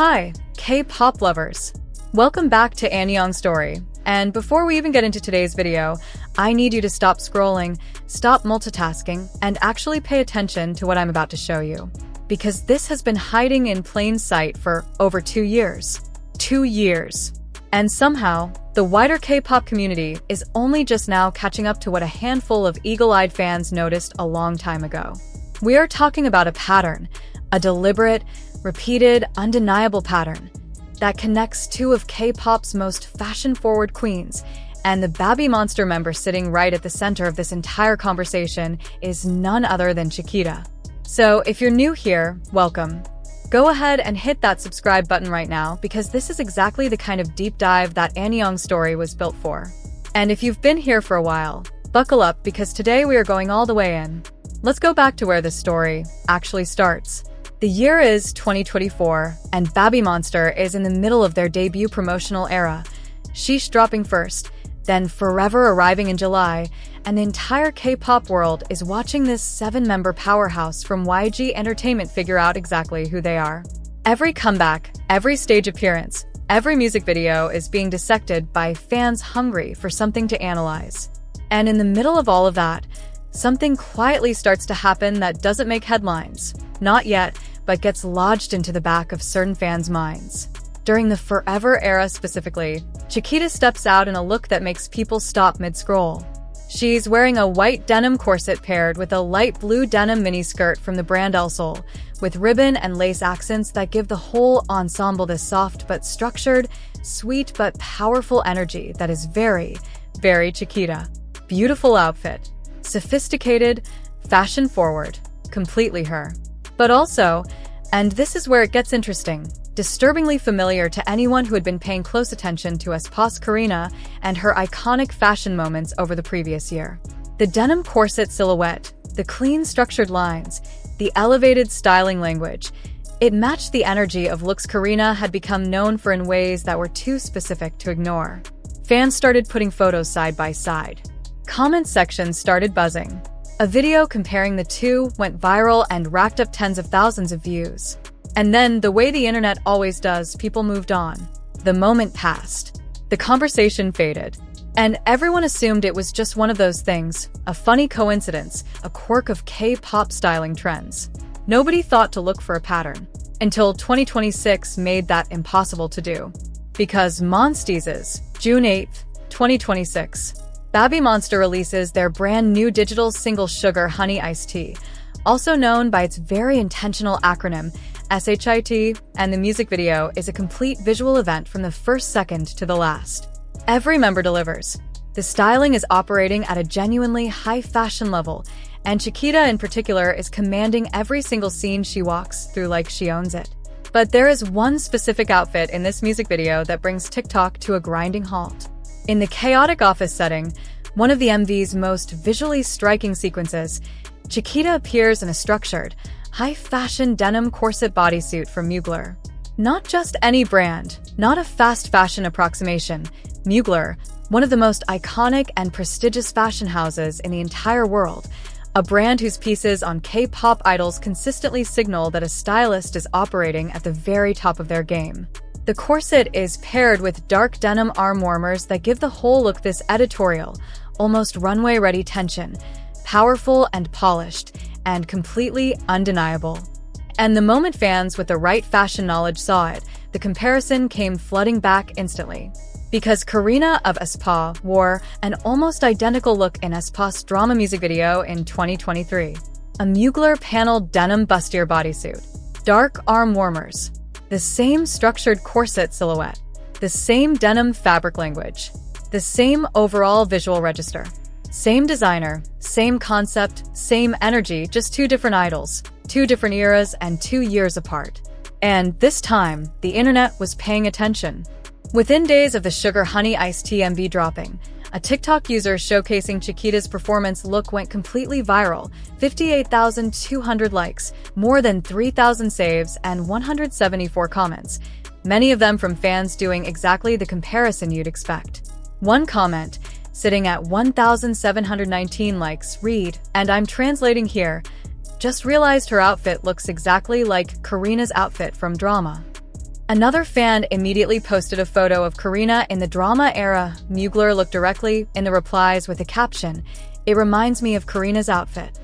Hi, K-pop lovers. Welcome back to Annyeong Story. And before we even get into today's video, I need you to stop scrolling, stop multitasking, and actually pay attention to what I'm about to show you. Because this has been hiding in plain sight for over 2 years. 2 years. And somehow, the wider K-pop community is only just now catching up to what a handful of eagle-eyed fans noticed a long time ago. We are talking about a pattern, a deliberate, repeated, undeniable pattern that connects two of K-pop's most fashion-forward queens, and the babymonster member sitting right at the center of this entire conversation is none other than Chiquita. So if you're new here, welcome. Go ahead and hit that subscribe button right now because this is exactly the kind of deep dive that Annyeong Story was built for. And if you've been here for a while, buckle up because today we are going all the way in. Let's go back to where this story actually starts. The year is 2024, and babymonster is in the middle of their debut promotional era. Sheesh dropping first, then Forever arriving in July, and the entire K-pop world is watching this 7-member powerhouse from YG Entertainment figure out exactly who they are. Every comeback, every stage appearance, every music video is being dissected by fans hungry for something to analyze. And in the middle of all of that, something quietly starts to happen that doesn't make headlines. Not yet, but gets lodged into the back of certain fans' minds. During the Forever era specifically, Chiquita steps out in a look that makes people stop mid-scroll. She's wearing a white denim corset paired with a light blue denim miniskirt from the brand El Sol, with ribbon and lace accents that give the whole ensemble this soft but structured, sweet but powerful energy that is very, very Chiquita. Beautiful outfit. Sophisticated, fashion-forward, completely her. But also, and this is where it gets interesting, disturbingly familiar to anyone who had been paying close attention to aespa's Karina and her iconic fashion moments over the previous year. The denim corset silhouette, the clean structured lines, the elevated styling language, it matched the energy of looks Karina had become known for in ways that were too specific to ignore. Fans started putting photos side by side. Comment sections started buzzing. A video comparing the two went viral and racked up tens of thousands of views. And then, the way the internet always does, people moved on. The moment passed. The conversation faded. And everyone assumed it was just one of those things, a funny coincidence, a quirk of K-pop styling trends. Nobody thought to look for a pattern, until 2026 made that impossible to do. Because monstiez, June 8, 2026. babymonster releases their brand new digital single Sugar Honey Iced Tea, also known by its very intentional acronym, SHIT, and the music video is a complete visual event from the first second to the last. Every member delivers. The styling is operating at a genuinely high fashion level, and Chiquita in particular is commanding every single scene she walks through like she owns it. But there is one specific outfit in this music video that brings TikTok to a grinding halt. In the chaotic office setting, one of the MV's most visually striking sequences, Chiquita appears in a structured, high-fashion denim corset bodysuit from Mugler. Not just any brand, not a fast fashion approximation. Mugler, one of the most iconic and prestigious fashion houses in the entire world, a brand whose pieces on K-pop idols consistently signal that a stylist is operating at the very top of their game. The corset is paired with dark denim arm warmers that give the whole look this editorial, almost runway-ready tension, powerful and polished, and completely undeniable. And the moment fans with the right fashion knowledge saw it, the comparison came flooding back instantly. Because Karina of aespa wore an almost identical look in aespa's drama music video in 2023. A Mugler paneled denim bustier bodysuit, dark arm warmers, the same structured corset silhouette, the same denim fabric language, the same overall visual register. Same designer, same concept, same energy, just two different idols, two different eras, and 2 years apart. And this time, the internet was paying attention. Within days of the Sugar Honey Iced Tea MV dropping, a TikTok user showcasing Chiquita's performance look went completely viral, 58,200 likes, more than 3,000 saves, and 174 comments, many of them from fans doing exactly the comparison you'd expect. One comment, sitting at 1,719 likes, read, and I'm translating here, just realized her outfit looks exactly like Karina's outfit from Drama. Another fan immediately posted a photo of Karina in the drama era. Mugler looked directly in the replies with a caption, "It reminds me of Karina's outfit."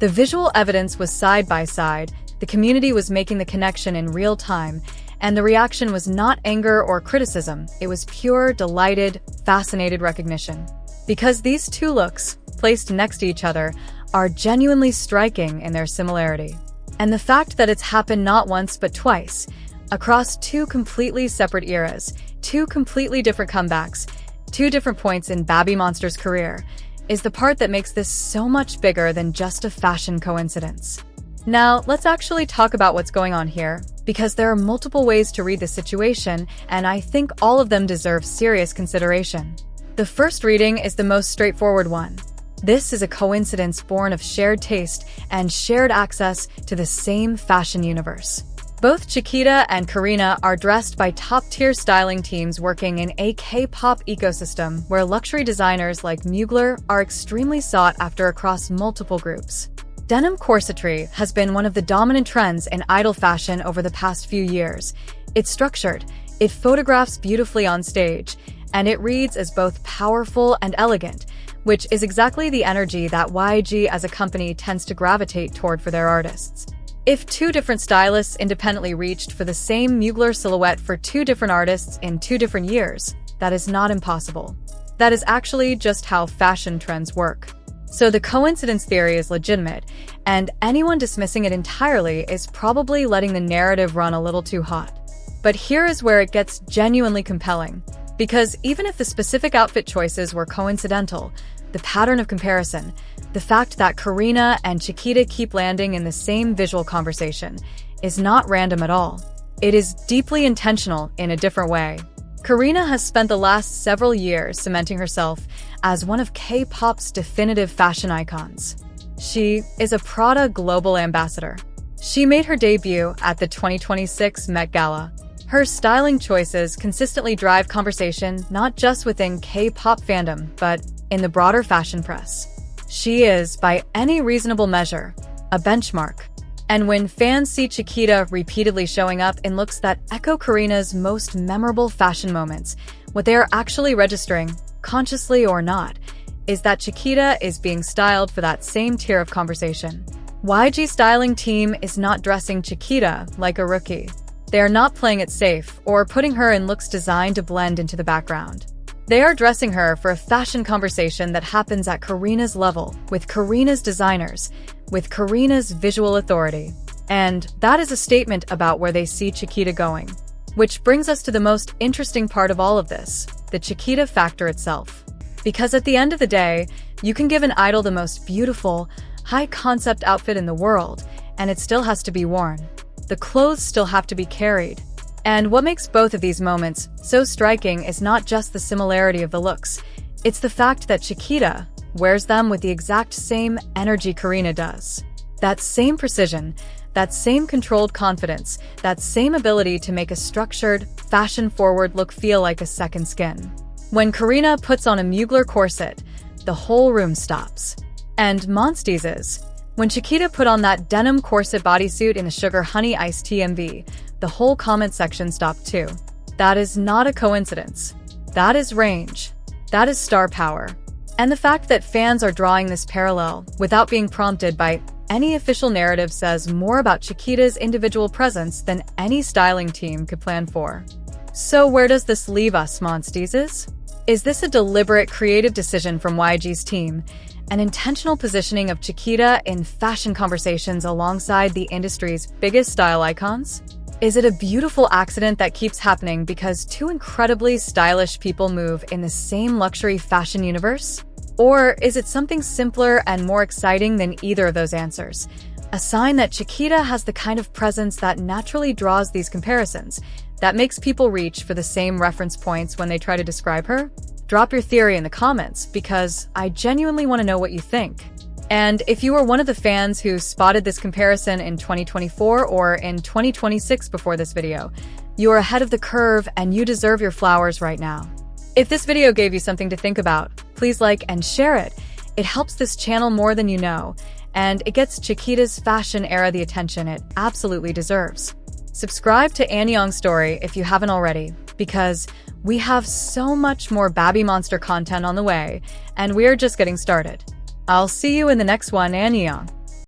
The visual evidence was side by side, the community was making the connection in real time, and the reaction was not anger or criticism, it was pure, delighted, fascinated recognition. Because these two looks, placed next to each other, are genuinely striking in their similarity. And the fact that it's happened not once but twice, across two completely separate eras, two completely different comebacks, two different points in babymonster's career, is the part that makes this so much bigger than just a fashion coincidence. Now, let's actually talk about what's going on here, because there are multiple ways to read the situation, and I think all of them deserve serious consideration. The first reading is the most straightforward one. This is a coincidence born of shared taste and shared access to the same fashion universe. Both Chiquita and Karina are dressed by top-tier styling teams working in a K-pop ecosystem where luxury designers like Mugler are extremely sought after across multiple groups. Denim corsetry has been one of the dominant trends in idol fashion over the past few years. It's structured, it photographs beautifully on stage, and it reads as both powerful and elegant, which is exactly the energy that YG as a company tends to gravitate toward for their artists. If two different stylists independently reached for the same Mugler silhouette for two different artists in 2 different years, that is not impossible. That is actually just how fashion trends work. So the coincidence theory is legitimate, and anyone dismissing it entirely is probably letting the narrative run a little too hot. But here is where it gets genuinely compelling, because even if the specific outfit choices were coincidental, the pattern of comparison, the fact that Karina and Chiquita keep landing in the same visual conversation, is not random at all. It is deeply intentional in a different way. Karina has spent the last several years cementing herself as one of K-pop's definitive fashion icons. She is a Prada global ambassador. She made her debut at the 2026 Met Gala. Her styling choices consistently drive conversation not just within K-pop fandom, but in the broader fashion press. She is, by any reasonable measure, a benchmark. And when fans see Chiquita repeatedly showing up in looks that echo Karina's most memorable fashion moments, what they are actually registering, consciously or not, is that Chiquita is being styled for that same tier of conversation. YG styling team is not dressing Chiquita like a rookie. They are not playing it safe or putting her in looks designed to blend into the background. They are dressing her for a fashion conversation that happens at Karina's level, with Karina's designers, with Karina's visual authority. And that is a statement about where they see Chiquita going. Which brings us to the most interesting part of all of this, the Chiquita factor itself. Because at the end of the day, you can give an idol the most beautiful, high-concept outfit in the world, and it still has to be worn. The clothes still have to be carried. And what makes both of these moments so striking is not just the similarity of the looks, it's the fact that Chiquita wears them with the exact same energy Karina does. That same precision, that same controlled confidence, that same ability to make a structured, fashion-forward look feel like a second skin. When Karina puts on a Mugler corset, the whole room stops. And monstiez, when Chiquita put on that denim corset bodysuit in the Sugar Honey Iced Tea MV, the whole comment section stopped too. That is not a coincidence. That is range. That is star power. And the fact that fans are drawing this parallel without being prompted by any official narrative says more about Chiquita's individual presence than any styling team could plan for. So where does this leave us, monstiez? Is this a deliberate creative decision from YG's team? An intentional positioning of Chiquita in fashion conversations alongside the industry's biggest style icons? Is it a beautiful accident that keeps happening because two incredibly stylish people move in the same luxury fashion universe? Or is it something simpler and more exciting than either of those answers? A sign that Chiquita has the kind of presence that naturally draws these comparisons, that makes people reach for the same reference points when they try to describe her? Drop your theory in the comments, because I genuinely want to know what you think. And if you were one of the fans who spotted this comparison in 2024 or in 2026 before this video, you are ahead of the curve and you deserve your flowers right now. If this video gave you something to think about, please like and share it. It helps this channel more than you know, and it gets Chiquita's fashion era the attention it absolutely deserves. Subscribe to Anyong Story if you haven't already, because we have so much more Baby Monster content on the way, and we're just getting started. I'll see you in the next one, Anyong.